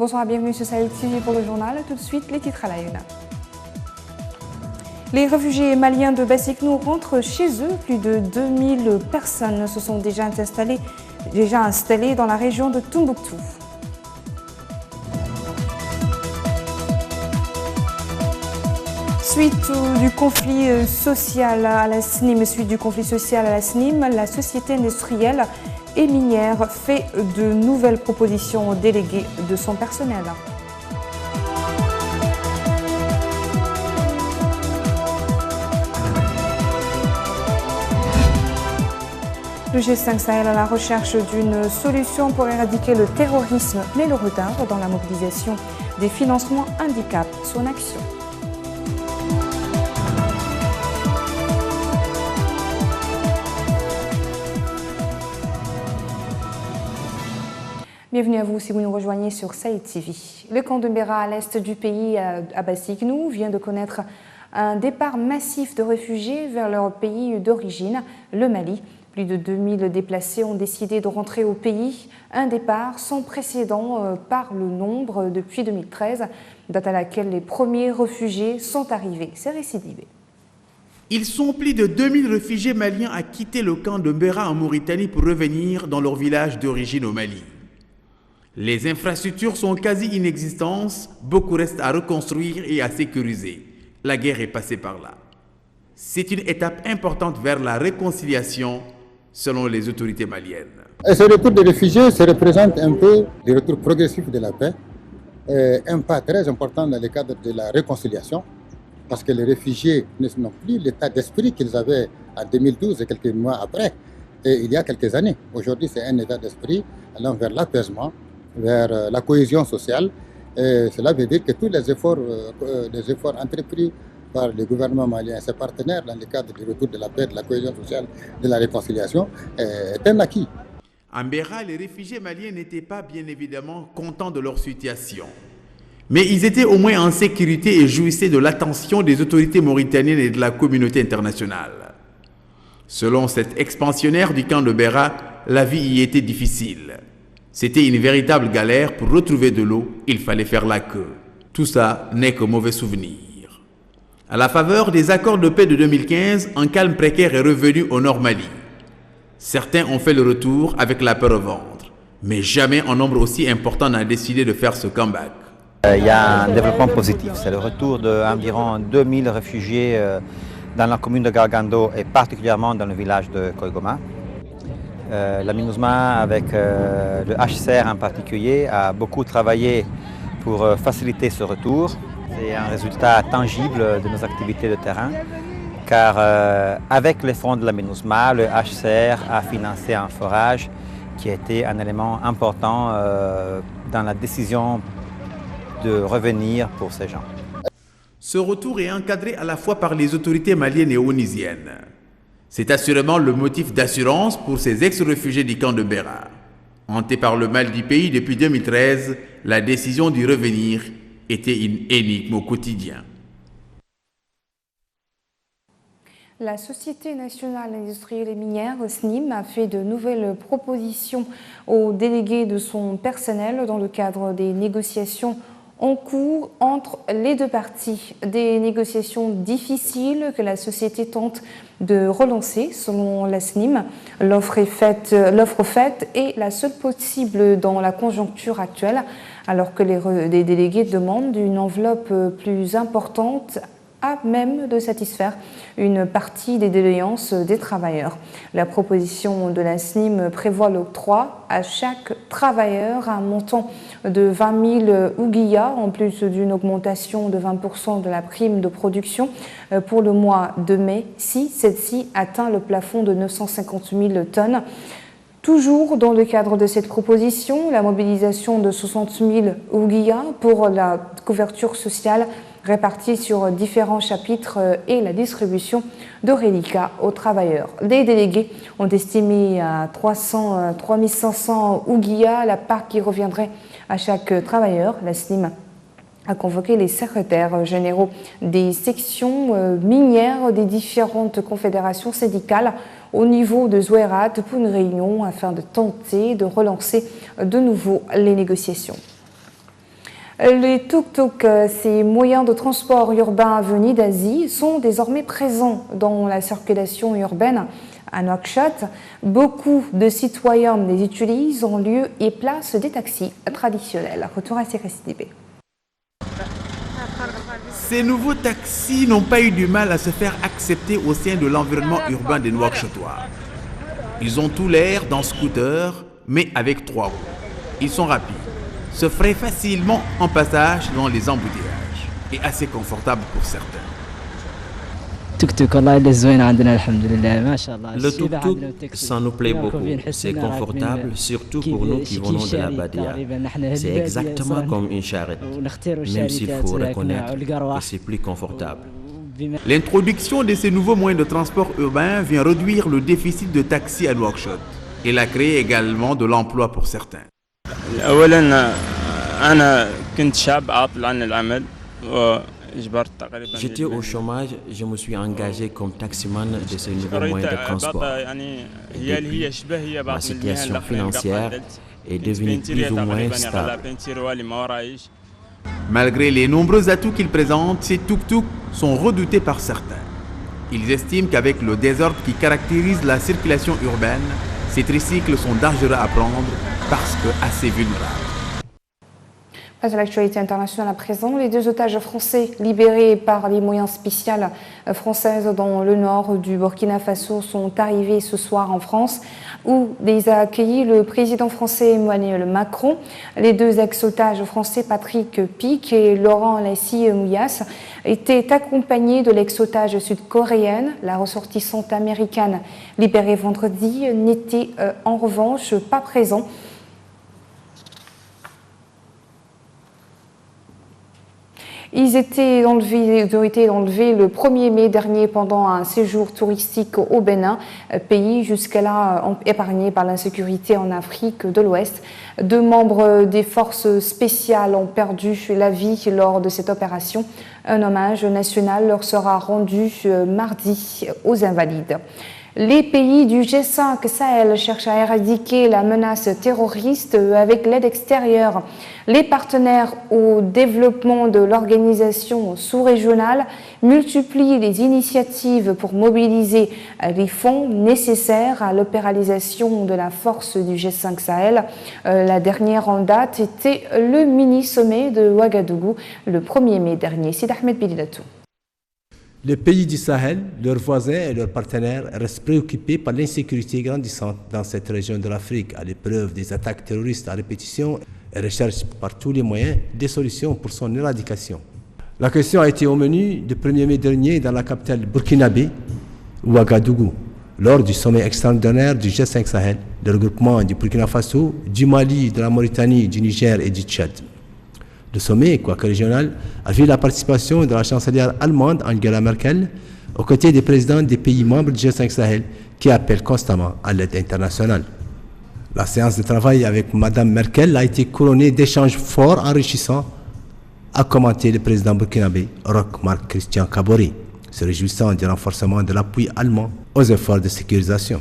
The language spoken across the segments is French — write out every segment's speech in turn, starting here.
Bonsoir, bienvenue sur Sahel TV pour le journal. Tout de suite, les titres à la une. Les réfugiés maliens de Bassiknou rentrent chez eux. Plus de 2000 personnes se sont déjà installées dans la région de Tombouctou. Suite du conflit social à la SNIM, la société industrielle et minière fait de nouvelles propositions aux délégués de son personnel. Le G5 Sahel à la recherche d'une solution pour éradiquer le terrorisme, mais le retard dans la mobilisation des financements handicape son action. Bienvenue à vous si vous nous rejoignez sur Sahel TV. Le camp de Mbera à l'est du pays, à Bassiknou, vient de connaître un départ massif de réfugiés vers leur pays d'origine, le Mali. Plus de 2000 déplacés ont décidé de rentrer au pays. Un départ sans précédent par le nombre depuis 2013, date à laquelle les premiers réfugiés sont arrivés. C'est récidivé. Ils sont plus de 2000 réfugiés maliens à quitter le camp de Mbera en Mauritanie pour revenir dans leur village d'origine au Mali. Les infrastructures sont quasi inexistantes, beaucoup restent à reconstruire et à sécuriser. La guerre est passée par là. C'est une étape importante vers la réconciliation, selon les autorités maliennes. Et ce retour des réfugiés, ça représente un peu le retour progressif de la paix, un pas très important dans le cadre de la réconciliation, parce que les réfugiés n'ont plus l'état d'esprit qu'ils avaient en 2012 et quelques mois après, et il y a quelques années. Aujourd'hui, c'est un état d'esprit allant vers l'apaisement, vers la cohésion sociale. Et cela veut dire que tous les efforts entrepris par le gouvernement malien et ses partenaires dans le cadre du retour de la paix, de la cohésion sociale, de la réconciliation, est un acquis. À Mbera, les réfugiés maliens n'étaient pas bien évidemment contents de leur situation. Mais ils étaient au moins en sécurité et jouissaient de l'attention des autorités mauritaniennes et de la communauté internationale. Selon cet expansionnaire du camp de Mbera, la vie y était difficile. C'était une véritable galère. Pour retrouver de l'eau, il fallait faire la queue. Tout ça n'est que mauvais souvenir. À la faveur des accords de paix de 2015, un calme précaire est revenu au Nord Mali. Certains ont fait le retour avec la peur au ventre, mais jamais un nombre aussi important n'a décidé de faire ce comeback. Il y a un développement positif, c'est le retour d'environ 2000 réfugiés dans la commune de Gargando et particulièrement dans le village de Koigoma. La MINUSMA, avec le HCR en particulier, a beaucoup travaillé pour faciliter ce retour. C'est un résultat tangible de nos activités de terrain, car avec les fonds de la MINUSMA, le HCR a financé un forage qui a été un élément important dans la décision de revenir pour ces gens. Ce retour est encadré à la fois par les autorités maliennes et onisiennes. C'est assurément le motif d'assurance pour ces ex-réfugiés du camp de Mbera. Hantés par le mal du pays depuis 2013, la décision d'y revenir était une énigme au quotidien. La Société nationale industrielle et minière, SNIM, a fait de nouvelles propositions aux délégués de son personnel dans le cadre des négociations en cours entre les deux parties. Des négociations difficiles que la société tente de relancer selon la SNIM. L'offre faite est la seule possible dans la conjoncture actuelle, alors que les délégués demandent une enveloppe plus importante à même de satisfaire une partie des doléances des travailleurs. La proposition de la SNIM prévoit l'octroi à chaque travailleur un montant de 20 000 ouguiyas, en plus d'une augmentation de 20% de la prime de production pour le mois de mai, si celle-ci atteint le plafond de 950 000 tonnes. Toujours dans le cadre de cette proposition, la mobilisation de 60 000 ouguiyas pour la couverture sociale répartis sur différents chapitres et la distribution de reliquats aux travailleurs. Les délégués ont estimé à 3 500 ouguiyas la part qui reviendrait à chaque travailleur. La SNIM a convoqué les secrétaires généraux des sections minières des différentes confédérations syndicales au niveau de Zouérat pour une réunion afin de tenter de relancer de nouveau les négociations. Les tuk-tuk, ces moyens de transport urbain venus d'Asie, sont désormais présents dans la circulation urbaine à Nouakchott. Beaucoup de citoyens les utilisent en lieu et place des taxis traditionnels. Retour à CRSDB. Ces nouveaux taxis n'ont pas eu du mal à se faire accepter au sein de l'environnement urbain des Nouakchottois. Ils ont tout l'air d'un scooter, mais avec 3 roues. Ils sont rapides, se feraient facilement en passage dans les embouteillages et assez confortables pour certains. Le tuk-tuk, ça nous plaît beaucoup. C'est confortable, surtout pour nous qui venons de la Badia. C'est exactement comme une charrette, même s'il faut reconnaître que c'est plus confortable. L'introduction de ces nouveaux moyens de transport urbain vient réduire le déficit de taxis à Nouakchott. Elle a créé également de l'emploi pour certains. J'étais au chômage, je me suis engagé comme taximan de ce nouveau moyen de transport. Et depuis, ma situation financière est devenue plus ou moins stable. Malgré les nombreux atouts qu'ils présentent, ces tuk-tuk sont redoutés par certains. Ils estiment qu'avec le désordre qui caractérise la circulation urbaine, ces tricycles sont dangereux à prendre parce que assez vulnérables. Face à l'actualité internationale à présent, les 2 otages français libérés par les moyens spéciaux françaises dans le nord du Burkina Faso sont arrivés ce soir en France, où les a accueillis le président français Emmanuel Macron. Les 2 ex-otages français, Patrick Pic et Laurent Lassie-Mouillas, étaient accompagnés de l'ex-otage sud-coréenne. La ressortissante américaine libérée vendredi n'était en revanche pas présent. Ils étaient enlevés le 1er mai dernier pendant un séjour touristique au Bénin, pays jusqu'à-là épargné par l'insécurité en Afrique de l'Ouest. 2 membres des forces spéciales ont perdu la vie lors de cette opération. Un hommage national leur sera rendu mardi aux Invalides. Les pays du G5 Sahel cherchent à éradiquer la menace terroriste avec l'aide extérieure. Les partenaires au développement de l'organisation sous-régionale multiplient les initiatives pour mobiliser les fonds nécessaires à l'opéralisation de la force du G5 Sahel. La dernière en date était le mini-sommet de Ouagadougou le 1er mai dernier. Sid Ahmed Bilidatou. Les pays du Sahel, leurs voisins et leurs partenaires restent préoccupés par l'insécurité grandissante dans cette région de l'Afrique, à l'épreuve des attaques terroristes à répétition et recherchent par tous les moyens des solutions pour son éradication. La question a été au menu du 1er mai dernier dans la capitale burkinabé, Ouagadougou, lors du sommet extraordinaire du G5 Sahel, le regroupement du Burkina Faso, du Mali, de la Mauritanie, du Niger et du Tchad. Le sommet, quoique régional, a vu la participation de la chancelière allemande Angela Merkel aux côtés des présidents des pays membres du G5 Sahel qui appellent constamment à l'aide internationale. La séance de travail avec Mme Merkel a été couronnée d'échanges forts enrichissants, a commenté le président burkinabé Roch Marc Christian Kabore, se réjouissant du renforcement de l'appui allemand aux efforts de sécurisation.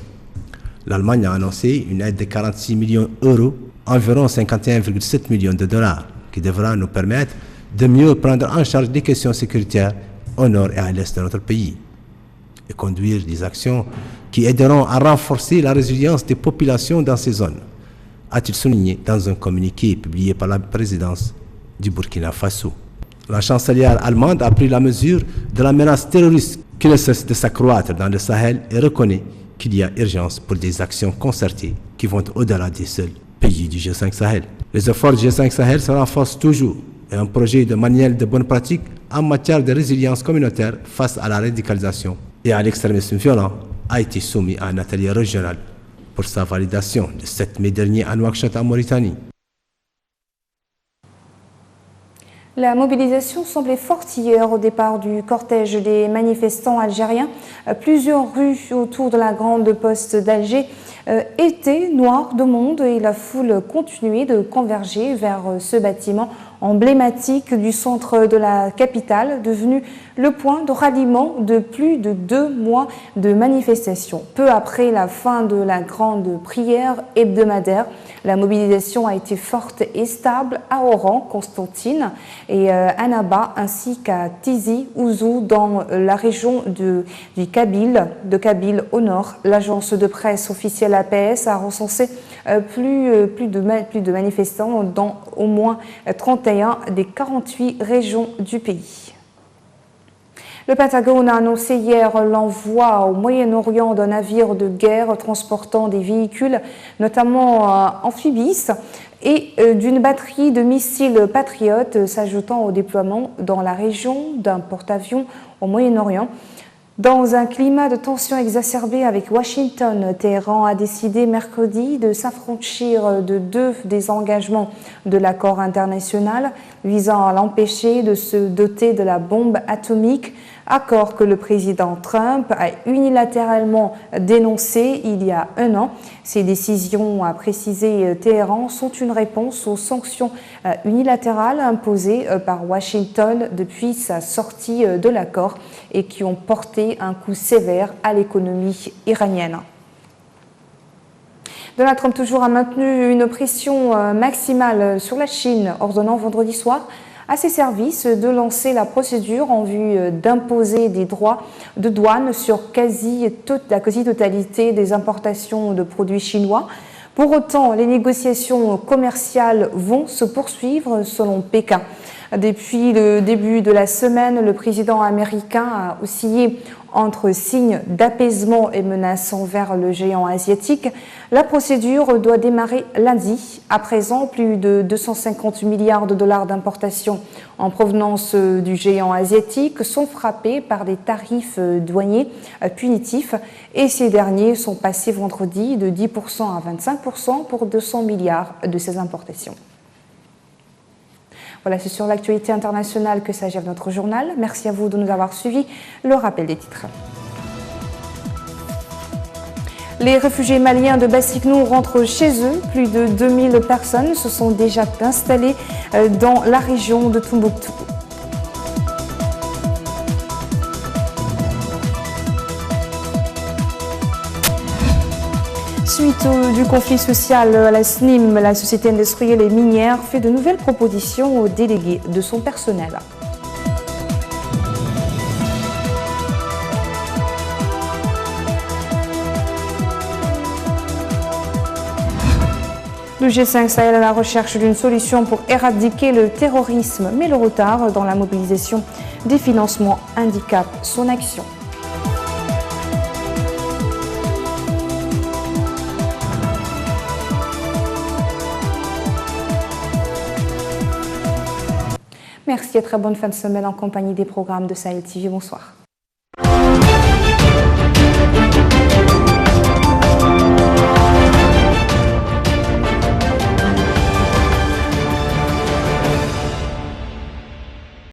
L'Allemagne a annoncé une aide de 46 millions d'euros, environ 51,7 millions de dollars, qui devra nous permettre de mieux prendre en charge les questions sécuritaires au nord et à l'est de notre pays et conduire des actions qui aideront à renforcer la résilience des populations dans ces zones, a-t-il souligné dans un communiqué publié par la présidence du Burkina Faso. La chancelière allemande a pris la mesure de la menace terroriste qui ne cesse de s'accroître dans le Sahel et reconnaît qu'il y a urgence pour des actions concertées qui vont au-delà des seuls pays du G5 Sahel. Les efforts du G5 Sahel se renforcent toujours et un projet de manuel de bonnes pratiques en matière de résilience communautaire face à la radicalisation et à l'extrémisme violent a été soumis à un atelier régional pour sa validation le 7 mai dernier à Nouakchott en Mauritanie. La mobilisation semblait forte hier au départ du cortège des manifestants algériens. Plusieurs rues autour de la grande poste d'Alger étaient noires de monde et la foule continuait de converger vers ce bâtiment emblématique du centre de la capitale, devenu le point de ralliement de plus de 2 mois de manifestations. Peu après la fin de la grande prière hebdomadaire, La mobilisation a été forte et stable à Oran, Constantine et Annaba, ainsi qu'à Tizi Ouzou dans la région de Kabylie au nord. L'agence de presse officielle APS a recensé plus de manifestants dans au moins 31 des 48 régions du pays. Le Pentagone a annoncé hier l'envoi au Moyen-Orient d'un navire de guerre transportant des véhicules, notamment amphibies, et d'une batterie de missiles Patriot s'ajoutant au déploiement dans la région d'un porte-avions au Moyen-Orient. Dans un climat de tension exacerbée avec Washington, Téhéran a décidé mercredi de s'affranchir de 2 des engagements de l'accord international visant à l'empêcher de se doter de la bombe atomique, accord que le président Trump a unilatéralement dénoncé il y a un an. Ces décisions, a précisé Téhéran, sont une réponse aux sanctions unilatérales imposées par Washington depuis sa sortie de l'accord et qui ont porté un coup sévère à l'économie iranienne. Donald Trump toujours a maintenu une pression maximale sur la Chine, ordonnant vendredi soir à ses services de lancer la procédure en vue d'imposer des droits de douane sur la quasi-totalité des importations de produits chinois. Pour autant, les négociations commerciales vont se poursuivre selon Pékin. Depuis le début de la semaine, le président américain a oscillé entre signes d'apaisement et menaces envers le géant asiatique. La procédure doit démarrer lundi. À présent, plus de 250 milliards de dollars d'importations en provenance du géant asiatique sont frappés par des tarifs douaniers punitifs et ces derniers sont passés vendredi de 10% à 25% pour 200 milliards de ces importations. Voilà, c'est sur l'actualité internationale que s'achève notre journal. Merci à vous de nous avoir suivis. Le rappel des titres. Les réfugiés maliens de Bassignou rentrent chez eux. Plus de 2000 personnes se sont déjà installées dans la région de Tombouctou. Suite du conflit social, la SNIM, la Société industrielle et minière, fait de nouvelles propositions aux délégués de son personnel. Le G5 Sahel à la recherche d'une solution pour éradiquer le terrorisme, mais le retard dans la mobilisation des financements handicape son action. Merci et très bonne fin de semaine en compagnie des programmes de Sahel TV. Bonsoir.